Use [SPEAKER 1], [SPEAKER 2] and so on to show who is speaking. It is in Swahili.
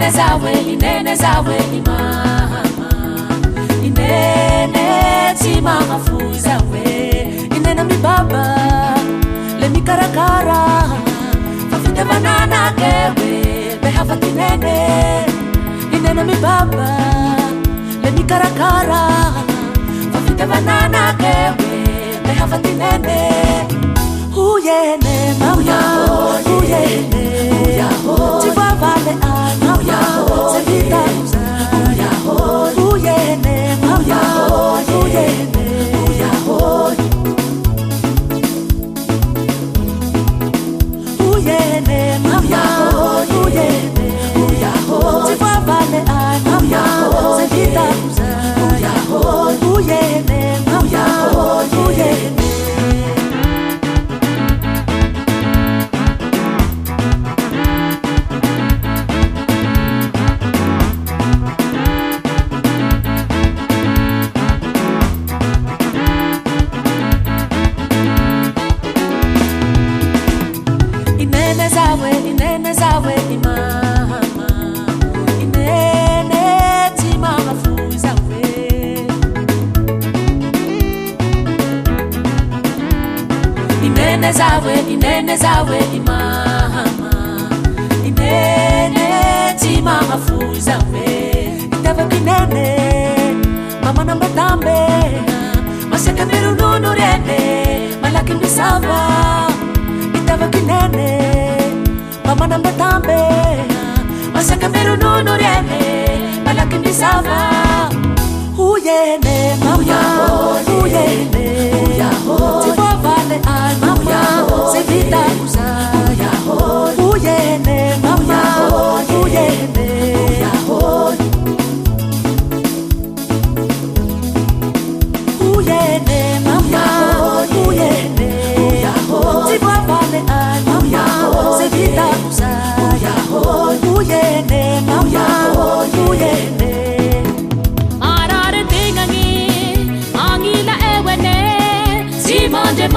[SPEAKER 1] inene zawe mama, inene tima mafuza we, inene mi baba, le mi karakara, fafita banana kewe, behava tinene, inene mi baba, le mi karakara, fafita banana kewe, behava tinene. Uyene mama, uyene, tiba vale mama, sevita uyene mama, uyene, uyene mama, uyene, tiba vale mama, sevita uyene mama, uyene. Inene zawe mama, inene tima mafuza we, inene zawe mama, inene tima mafuza we, itava kinene mama namba tambe, masaka miru nunu rene, malaki misava, itava kinene mama namba tambe, masaka miru nunu rene, malaki misava. Uyene mama, uyene, tipo vale mama, sevita uyene mama, uyene, uyene mama, uyene, tipo vale mama, sevita uyene mama, uyene.
[SPEAKER 2] Manje